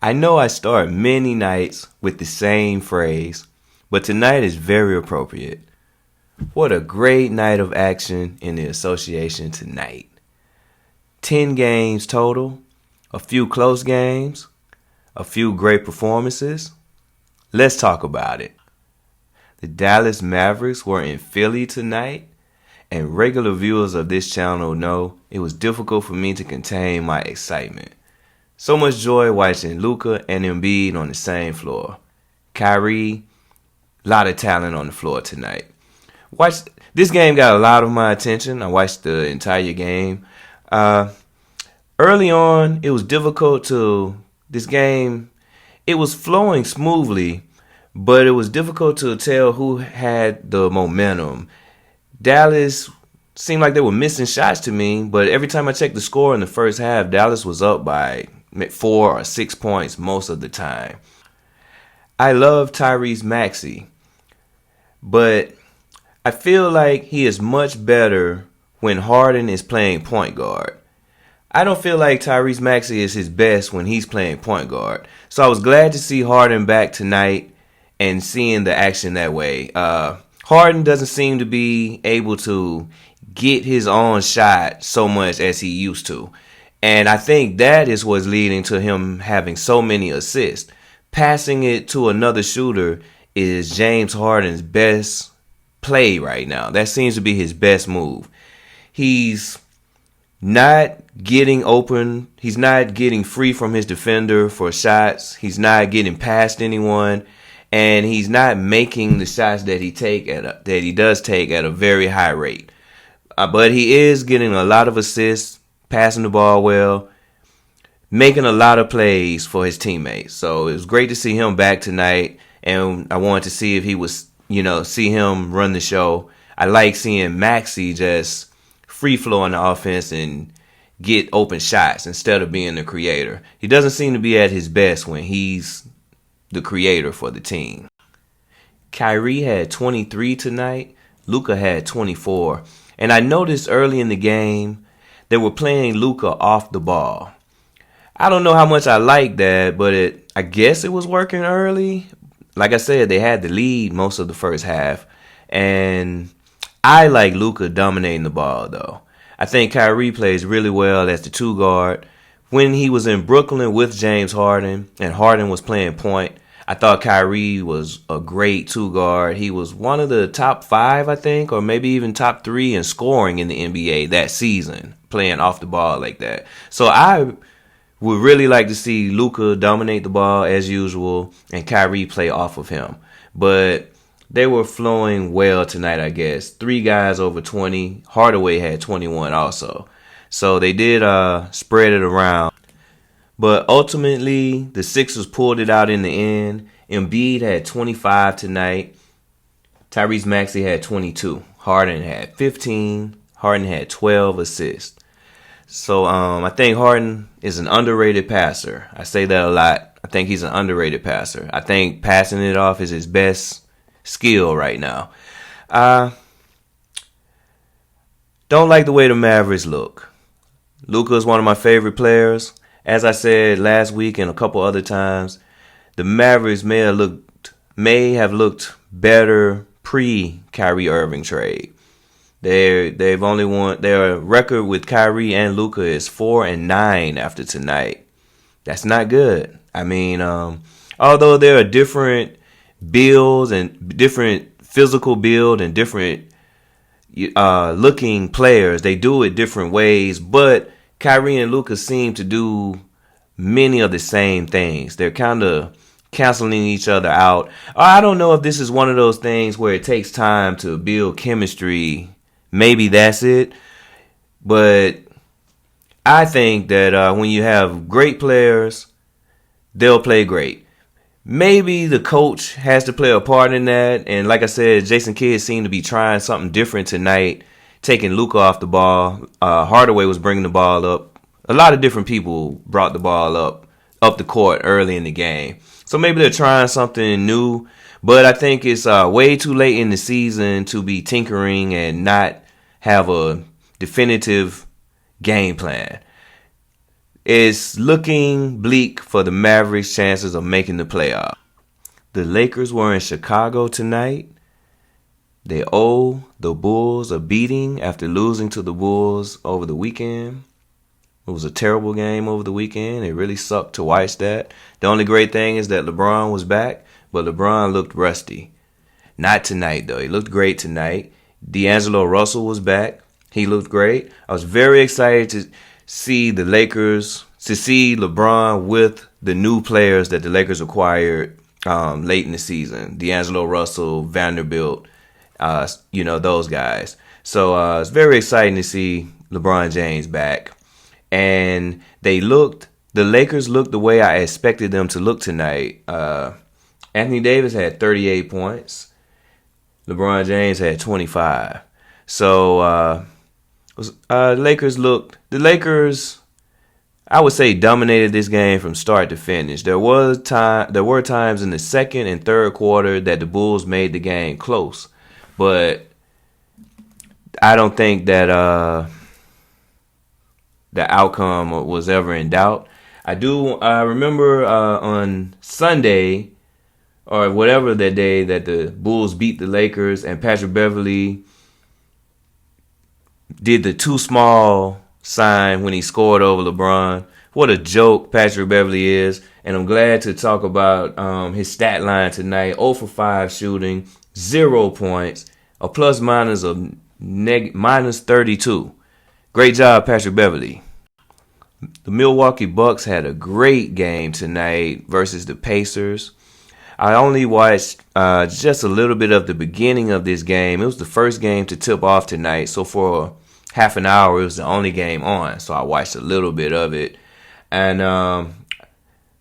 I know I start many nights with the same phrase, but tonight is very appropriate. What a great night of action in the association tonight. 10 games total, a few close games, a few great performances. Let's talk about it. The Dallas Mavericks were in Philly tonight, and regular viewers of this channel know it was difficult for me to contain my excitement. So much joy watching Luka and Embiid on the same floor. Kyrie, a lot of talent on the floor tonight. This game got a lot of my attention. I watched the entire game. Early on, it was difficult this game, it was flowing smoothly, but it was difficult to tell who had the momentum. Dallas seemed like they were missing shots to me, but every time I checked the score in the first half, Dallas was up by 4 or 6 points most of the time. I love Tyrese Maxey, but I feel like he is much better when Harden is playing point guard. I don't feel like Tyrese Maxey is his best when he's playing point guard. So I was glad to see Harden back tonight and seeing the action that way. Harden doesn't seem to be able to get his own shot so much as he used to. And I think that is what's leading to him having so many assists. Passing it to another shooter is James Harden's best play right now. That seems to be his best move. He's not getting open. He's not getting free from his defender for shots. He's not getting past anyone. And he's not making the shots that he does take at a very high rate. But he is getting a lot of assists, passing the ball well, making a lot of plays for his teammates. So it was great to see him back tonight, and I wanted to see if he was, see him run the show. I like seeing Maxey just free flow on the offense and get open shots instead of being the creator. He doesn't seem to be at his best when he's the creator for the team. Kyrie had 23 tonight. Luka had 24. And I noticed early in the game they were playing Luka off the ball. I don't know how much I like that, but I guess it was working early. Like I said, they had the lead most of the first half. And I like Luka dominating the ball, though. I think Kyrie plays really well as the two guard. When he was in Brooklyn with James Harden and Harden was playing point, I thought Kyrie was a great two guard. He was one of the top 5, I think, or maybe even top 3 in scoring in the NBA that season, playing off the ball like that. So I would really like to see Luka dominate the ball as usual and Kyrie play off of him. But they were flowing well tonight, I guess. 3 guys over 20. Hardaway had 21 also. So they did spread it around. But ultimately, the Sixers pulled it out in the end. Embiid had 25 tonight. Tyrese Maxey had 22. Harden had 15. Harden had 12 assists. So I think Harden is an underrated passer. I say that a lot. I think he's an underrated passer. I think passing it off is his best skill right now. Don't like the way the Mavericks look. Luka is one of my favorite players. As I said last week and a couple other times, the Mavericks may have looked better pre-Kyrie Irving trade. They've only won, their record with Kyrie and Luka is 4-9 after tonight. That's not good. I mean, although there are different builds and different physical build and different looking players, they do it different ways, but Kyrie and Luka seem to do many of the same things. They're kind of canceling each other out. I don't know if this is one of those things where it takes time to build chemistry. Maybe that's it. But I think that when you have great players, they'll play great. Maybe the coach has to play a part in that. And like I said, Jason Kidd seemed to be trying something different tonight, taking Luka off the ball. Hardaway was bringing the ball up. A lot of different people brought the ball up the court early in the game. So maybe they're trying something new. But I think it's way too late in the season to be tinkering and not have a definitive game plan. It's looking bleak for the Mavericks' chances of making the playoffs. The Lakers were in Chicago tonight. They owe the Bulls a beating after losing to the Bulls over the weekend. It was a terrible game over the weekend. It really sucked to watch that. The only great thing is that LeBron was back, but LeBron looked rusty. Not tonight, though. He looked great tonight. D'Angelo Russell was back. He looked great. I was very excited to see the Lakers, to see LeBron with the new players that the Lakers acquired late in the season. D'Angelo Russell, Vanderbilt, those guys. So it's very exciting to see LeBron James back. And the Lakers looked the way I expected them to look tonight. Anthony Davis had 38 points. LeBron James had 25. So the Lakers, I would say, dominated this game from start to finish. There were times in the second and third quarter that the Bulls made the game close, but I don't think that the outcome was ever in doubt. I remember on Sunday or whatever that day that the Bulls beat the Lakers and Patrick Beverley did the too small sign when he scored over LeBron. What a joke Patrick Beverley is. And I'm glad to talk about his stat line tonight. 0 for 5 shooting, 0 points, a plus minus of minus 32. Great job, Patrick Beverley. The Milwaukee Bucks had a great game tonight versus the Pacers. I only watched just a little bit of the beginning of this game. It was the first game to tip off tonight, so for half an hour it was the only game on. So I watched a little bit of it, and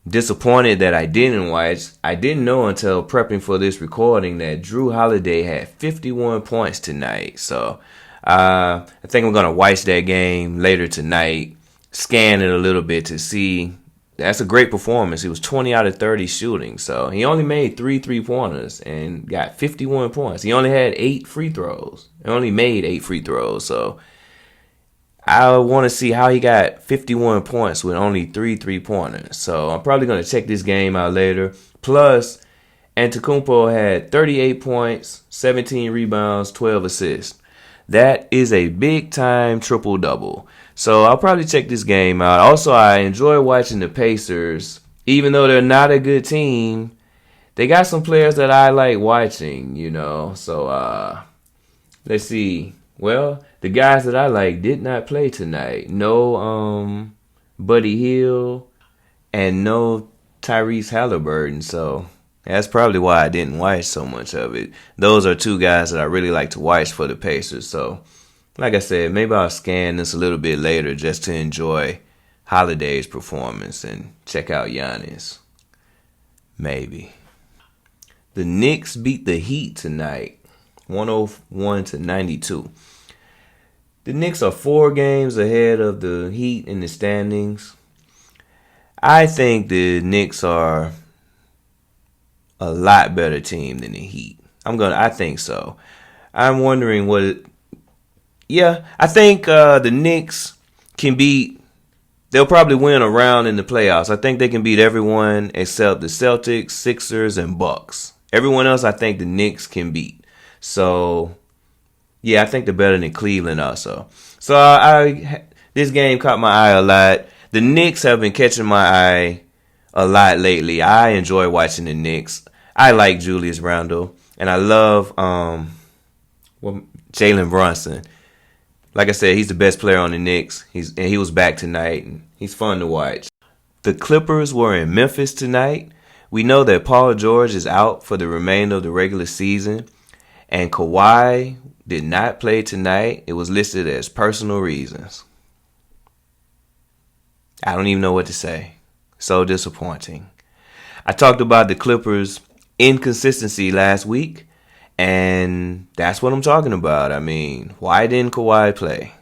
disappointed that I didn't watch. I didn't know until prepping for this recording that Jrue Holiday had 51 points tonight. So I think I'm gonna watch that game later tonight, scan it a little bit to see. That's a great performance. He was 20 out of 30 shooting. So he only made 3 3-pointers and got 51 points. He only had 8 free throws. He only made 8 free throws. So I want to see how he got 51 points with only 3 3-pointers. So I'm probably going to check this game out later. Plus, Antetokounmpo had 38 points, 17 rebounds, 12 assists. That is a big-time triple-double. So I'll probably check this game out. Also, I enjoy watching the Pacers. Even though they're not a good team, they got some players that I like watching, So let's see. Well, the guys that I like did not play tonight. No Buddy Hield and no Tyrese Halliburton. So that's probably why I didn't watch so much of it. Those are 2 guys that I really like to watch for the Pacers. So like I said, maybe I'll scan this a little bit later just to enjoy Holiday's performance and check out Giannis. Maybe. The Knicks beat the Heat tonight, 101-92. The Knicks are 4 games ahead of the Heat in the standings. I think the Knicks are a lot better team than the Heat. I think so. I'm wondering I think the Knicks can they'll probably win a round in the playoffs. I think they can beat everyone except the Celtics, Sixers, and Bucks. Everyone else I think the Knicks can beat. So, yeah, I think they're better than Cleveland also. So this game caught my eye a lot. The Knicks have been catching my eye a lot lately. I enjoy watching the Knicks. I like Julius Randle, and I love Jalen Brunson. Like I said, he's the best player on the Knicks. He was back tonight, and he's fun to watch. The Clippers were in Memphis tonight. We know that Paul George is out for the remainder of the regular season, and Kawhi did not play tonight. It was listed as personal reasons. I don't even know what to say. So disappointing. I talked about the Clippers' inconsistency last week, and that's what I'm talking about. I mean, why didn't Kawhi play?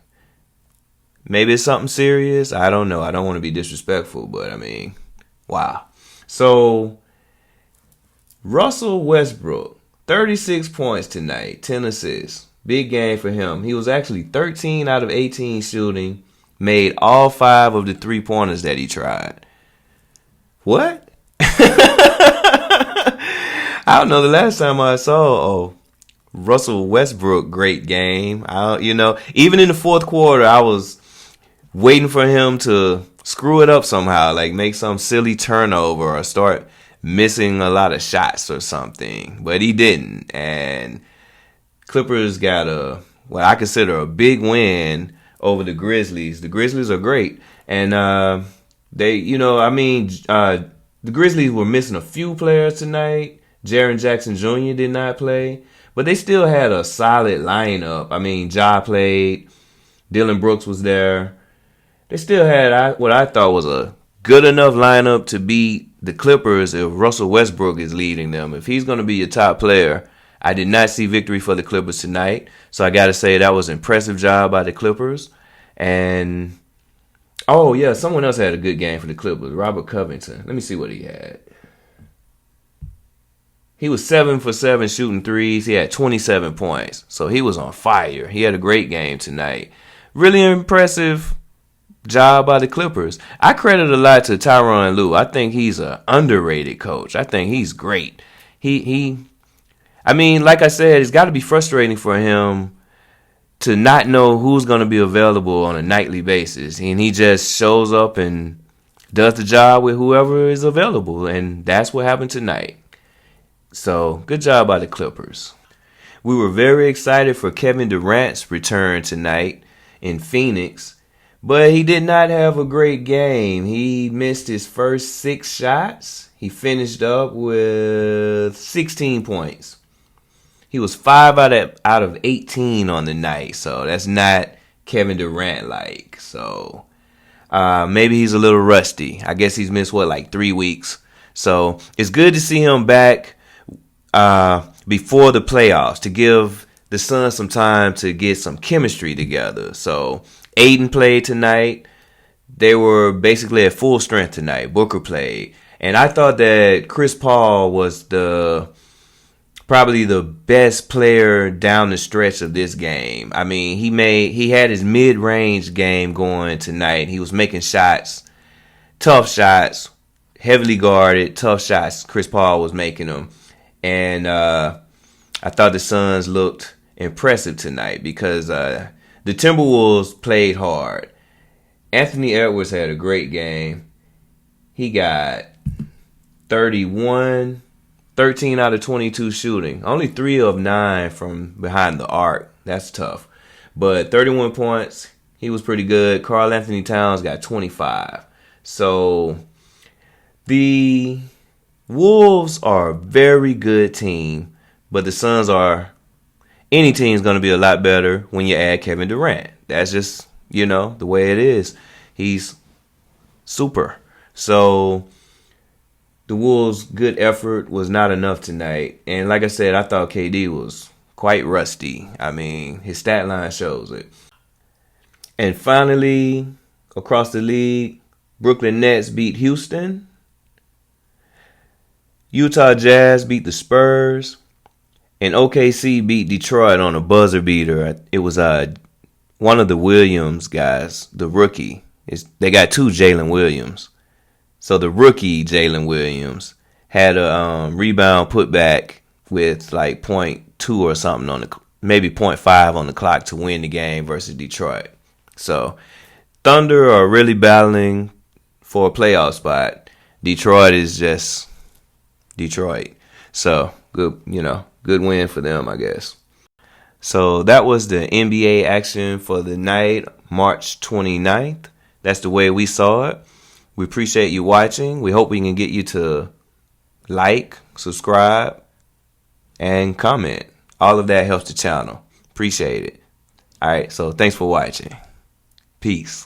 Maybe it's something serious. I don't know. I don't want to be disrespectful, but I mean, wow. So, Russell Westbrook, 36 points tonight, 10 assists. Big game for him. He was actually 13 out of 18 shooting, made all 5 of the 3-pointers that he tried. What? I don't know the last time I saw Russell Westbrook great game. Even in the fourth quarter, I was waiting for him to screw it up somehow, like make some silly turnover or start missing a lot of shots or something. But he didn't. And Clippers got what I consider a big win over the Grizzlies. The Grizzlies are great. And the Grizzlies were missing a few players tonight. Jaren Jackson Jr. did not play. But they still had a solid lineup. I mean, Ja played. Dylan Brooks was there. They still had what I thought was a good enough lineup to beat the Clippers if Russell Westbrook is leading them. If he's going to be your top player, I did not see victory for the Clippers tonight. So I got to say that was an impressive job by the Clippers. And, someone else had a good game for the Clippers, Robert Covington. Let me see what he had. He was 7 for 7 shooting threes. He had 27 points. So he was on fire. He had a great game tonight. Really impressive job by the Clippers. I credit a lot to Tyronn Lue. I think he's an underrated coach. I think he's great. Like I said, it's got to be frustrating for him to not know who's going to be available on a nightly basis. And he just shows up and does the job with whoever is available. And that's what happened tonight. So, good job by the Clippers. We were very excited for Kevin Durant's return tonight in Phoenix, but he did not have a great game. He missed his first 6 shots. He finished up with 16 points. He was 5 out of 18 on the night, so that's not Kevin Durant-like. So, maybe he's a little rusty. I guess he's missed, 3 weeks. So, it's good to see him back before the playoffs to give the Suns some time to get some chemistry together. So Aiden played tonight. They were basically at full strength tonight. Booker played. And I thought that Chris Paul was probably the best player down the stretch of this game. I mean, he had his mid-range game going tonight. He was making shots, tough shots, heavily guarded, tough shots. Chris Paul was making them. And I thought the Suns looked impressive tonight because the Timberwolves played hard. Anthony Edwards had a great game. He got 31, 13 out of 22 shooting. Only 3 of 9 from behind the arc. That's tough. But 31 points. He was pretty good. Karl Anthony Towns got 25. So the Wolves are a very good team, but the Suns any team's going to be a lot better when you add Kevin Durant. That's just, the way it is. He's super. So the Wolves' good effort was not enough tonight. And like I said, I thought KD was quite rusty. I mean, his stat line shows it. And finally, across the league, Brooklyn Nets beat Houston. Utah Jazz beat the Spurs, and OKC beat Detroit on a buzzer beater. It was one of the Williams guys, the rookie. They got 2 Jalen Williams. So the rookie Jalen Williams had a rebound put back with like 0.2 or something maybe 0.5 on the clock to win the game versus Detroit. So Thunder are really battling for a playoff spot. Detroit is just Detroit. So, good win for them, I guess. So, that was the NBA action for the night, March 29th. That's the way we saw it. We appreciate you watching. We hope we can get you to like, subscribe, and comment. All of that helps the channel. Appreciate it. All right, so thanks for watching. Peace.